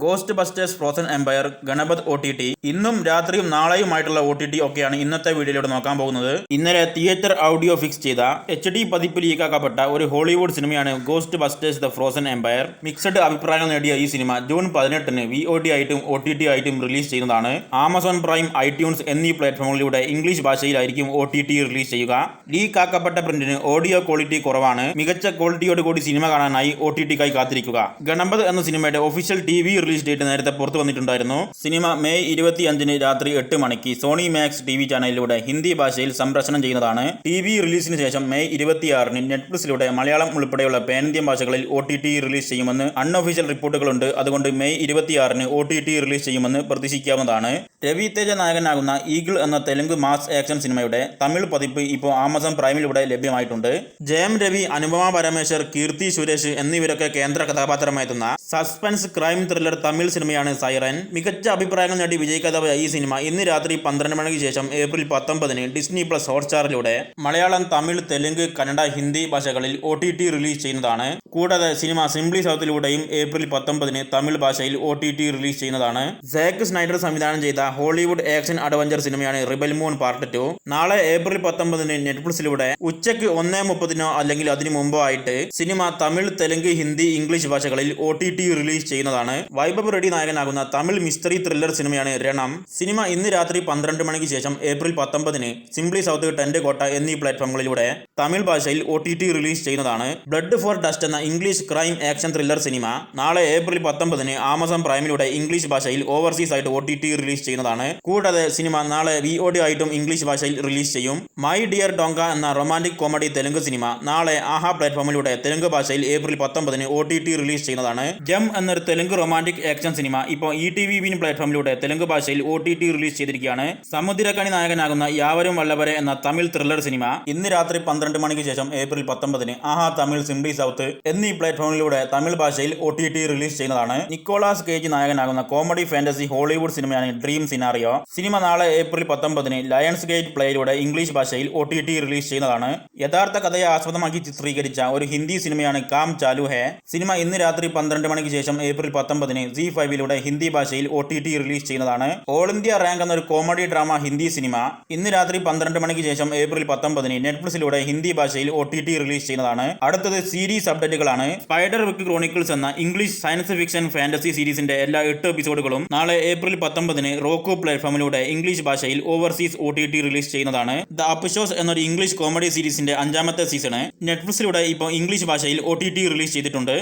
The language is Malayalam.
Ghost busters frozen empire, Ganapath OTT, ഇന്നും രാത്രിയും നാളെയുമായിട്ടുള്ള OTT ഒക്കെയാണ് ഇന്നത്തെ വീഡിയോയിലൂടെ നോക്കാൻ പോകുന്നത്. ഇന്നലെ തിയേറ്റർ ഓഡിയോ ഫിക്സ് ചെയ്ത HD പതിപ്പ് ലീക്കാക്കപ്പെട്ട ഒരു ഹോളിവുഡ് സിനിമയാണ് ghost busters the frozen empire. Mixed അഭിപ്രായങ്ങൾ നേടിയ ഈ സിനിമ ജൂൺ 18-ന് VOD ആയിട്ടും OTT ആയിട്ടും റിലീസ് ചെയ്യുന്നതാണ്. ആമസോൺ പ്രൈം, ഐട്യൂൺസ് എന്നീ പ്ലാറ്റ്ഫോമുകളിലൂടെ ഇംഗ്ലീഷ് ഭാഷയിലായിരിക്കും OTT റിലീസ് ചെയ്യുക. ലീക്കാക്കപ്പെട്ട പ്രിന്റിന് ഓഡിയോ ക്വാളിറ്റി കുറവാണ്. മികച്ച ക്വാളിറ്റിയോടുകൂടി സിനിമ കാണാനായി OTTക്കായി കാത്തിരിക്കുക. ഗണപത് എന്ന സിനിമയുടെ ഒഫീഷ്യൽ TV റിലീസ് ഡേറ്റ് നേരത്തെ പുറത്തു വന്നിട്ടുണ്ടായിരുന്നു. സിനിമ മെയ് 25-ന് രാത്രി 8 മണിക്ക് സോണി മാക്സ് TV ചാനലിലൂടെ ഹിന്ദി ഭാഷയിൽ സംപ്രേഷണം ചെയ്യുന്നതാണ്. TV റിലീസിന് ശേഷം മെയ് 26-ന് നെറ്റ്ഫ്ലിക്സിലൂടെ മലയാളം ഉൾപ്പെടെയുള്ള പാൻ-ഇന്ത്യൻ ഭാഷകളിൽ OTT റിലീസ് ചെയ്യുമെന്ന് അൺഒഫീഷ്യൽ റിപ്പോർട്ടുകളുണ്ട്. അതുകൊണ്ട് മെയ് 26-ന് OTT റിലീസ് ചെയ്യുമെന്ന് പ്രതീക്ഷിക്കാവുന്നതാണ്. രവി തേജ നായകനാകുന്ന ഈഗിൾ എന്ന തെലുങ്ക് മാസ് ആക്ഷൻ സിനിമയുടെ തമിഴ് പതിപ്പ് ഇപ്പോൾ ആമസോൺ പ്രൈമിലൂടെ ലഭ്യമായിട്ടുണ്ട്. ജയം രവി, അനുപമ പരമേശ്വർ, കീർത്തി സുരേഷ് എന്നിവരൊക്കെ കേന്ദ്ര കഥാപാത്രമായെത്തുന്ന സസ്പെൻസ് ക്രൈം ത്രില്ലർ തമിഴ് സിനിമയാണ് സൈറൻ. മികച്ച അഭിപ്രായങ്ങൾ നേടി വിജയിക്കാതെ പോയ ഈ സിനിമ ഇന്ന് രാത്രി 12 മണിക്ക് ശേഷം ഏപ്രിൽ 19-ന് ഡിസ്നി പ്ലസ് ഹോട്ട്സ്റ്റാറിലൂടെ മലയാളം, തമിഴ്, തെലുങ്ക്, കന്നഡ, ഹിന്ദി ഭാഷകളിൽ OTT റിലീസ് ചെയ്യുന്നതാണ്. കൂടാതെ സിനിമ സിംപ്ലി സൗത്തിലൂടെയും ഏപ്രിൽ 19-ന് തമിഴ് ഭാഷയിൽ OTT റിലീസ് ചെയ്യുന്നതാണ്. സാക്ക് സ്നൈഡർ സംവിധാനം ചെയ്ത ഹോളിവുഡ് ആക്ഷൻ അഡ്വഞ്ചർ സിനിമയാണ് റിബൽ മൂൺ പാർട്ട് 2. നാളെ ഏപ്രിൽ 19-ന് നെറ്റ്ഫ്ലിക്സിലൂടെ ഉച്ചയ്ക്ക് 1:30-നോ അല്ലെങ്കിൽ അതിനു മുമ്പോ ആയിട്ട് സിനിമ തമിഴ്, തെലുങ്ക്, ഹിന്ദി, ഇംഗ്ലീഷ് ഭാഷകളിൽ OTT റിലീസ് ചെയ്യുന്നതാണ്. വൈഭവ് റെഡ്ഡി നായകനാകുന്ന തമിഴ് മിസ്റ്ററി ത്രില്ലർ സിനിമയാണ് രണം. സിനിമ ഇന്ന് രാത്രി 12 മണിക്ക് ശേഷം ഏപ്രിൽ 19-ന് സിംപ്ലി സൗത്ത്, ടെന്റ് കോട്ട എന്നീ പ്ലാറ്റ്ഫോമുകളിലൂടെ തമിഴ് ഭാഷയിൽ OTT റിലീസ് ചെയ്യുന്നതാണ്. ബ്ലഡ് ഫോർ ഡസ്റ്റ് എന്ന English crime action thriller cinema നാളെ ഏപ്രിൽ 19-ന് ആമസോൺ പ്രൈമിലൂടെ ഇംഗ്ലീഷ് ഭാഷയിൽ ഓവർസീസ് ആയിട്ട് OTT റിലീസ് ചെയ്യുന്നതാണ്. കൂടാതെ സിനിമ നാളെ VOD ആയിട്ടും ഇംഗ്ലീഷ് ഭാഷയിൽ റിലീസ് ചെയ്യും. മൈ ഡിയർ ഡോങ്ക എന്ന റൊമാന്റിക് കോമഡി തെലുങ്ക് സിനിമ നാളെ ആഹാ പ്ലാറ്റ്ഫോമിലൂടെ തെലുങ്ക് ഭാഷയിൽ ഏപ്രിൽ 19-ന് OTT റിലീസ് ചെയ്യുന്നതാണ്. ജം എന്നൊരു തെലുങ്ക് റൊമാന്റിക് ആക്ഷൻ സിനിമ ഇപ്പോൾ ETV വിൻ പ്ലാറ്റ്ഫോമിലൂടെ തെലുങ്ക് ഭാഷയിൽ OTT റിലീസ് ചെയ്തിരിക്കുകയാണ്. സമുദ്രക്കണി നായകനാകുന്ന യാവരും വല്ലവരെ എന്ന തമിഴ് ത്രില്ലർ സിനിമ ഇന്ന് രാത്രി 12 മണിക്ക് ശേഷം ഏപ്രിൽ 19-ന് ആഹാ തമിഴ്, സിംപ്ലി സൗത്ത് എന്നീ പ്ലാറ്റ്ഫോമിലൂടെ തമിഴ് ഭാഷയിൽ OTT റിലീസ് ചെയ്യുന്നതാണ്. നിക്കോളാസ് കേജ് നായകനാകുന്ന കോമഡി ഫാന്റസി ഹോളിവുഡ് സിനിമയാണ് ഡ്രീം സിനാറിയോ. സിനിമ നാളെ ഏപ്രിൽ 19-ന് ലയൺസ് ഗേറ്റ് പ്ലേയിലൂടെ ഇംഗ്ലീഷ് ഭാഷയിൽ OTT റിലീസ് ചെയ്യുന്നതാണ്. യഥാർത്ഥ കഥയെ ആസ്പദമാക്കി ചിത്രീകരിച്ച ഒരു ഹിന്ദി സിനിമയാണ് കാം ചാലു ഹേ. സിനിമ ഇന്ന് രാത്രി 12 മണിക്ക് ശേഷം ഏപ്രിൽ 19-ന് ZEE5-ലൂടെ ഹിന്ദി ഭാഷയിൽ OTT റിലീസ് ചെയ്യുന്നതാണ്. ഓൾ ഇന്ത്യ റാങ്ക് എന്നൊരു കോമഡി ഡ്രാമ ഹിന്ദി സിനിമ ഇന്ന് രാത്രി 12 മണിക്ക് ശേഷം ഏപ്രിൽ 19-ന് നെറ്റ്ഫ്ലിക്സിലൂടെ ഹിന്ദി ഭാഷയിൽ OTT റിലീസ് ചെയ്യുന്നതാണ്. അടുത്തത് സീരീസ് അപ്ഡേറ്റുകളാണ്. സ്പൈഡർ വിക്ക് ക്രോണിക്കിൾസ് എന്ന ഇംഗ്ലീഷ് സയൻസ് ഫിക്ഷൻ ഫാന്റസി സീരീസിന്റെ എല്ലാ 8 എപ്പിസോഡുകളും നാളെ ഏപ്രിൽ 19-ന് റോക്കു പ്ലാറ്റ്ഫോമിലൂടെ ഇംഗ്ലീഷ് ഭാഷയിൽ ഓവർസീസ് OTT റിലീസ് ചെയ്യുന്നതാണ്. ദ അപ്ഷോസ് എന്നൊരു ഇംഗ്ലീഷ് കോമഡി സീരീസിന്റെ 5ാമത്തെ സീസണ് നെറ്റ്ഫ്ലിക്സിലൂടെ ഇപ്പോൾ ഇംഗ്ലീഷ് ഭാഷയിൽ OTT റിലീസ് ചെയ്തിട്ടുണ്ട്.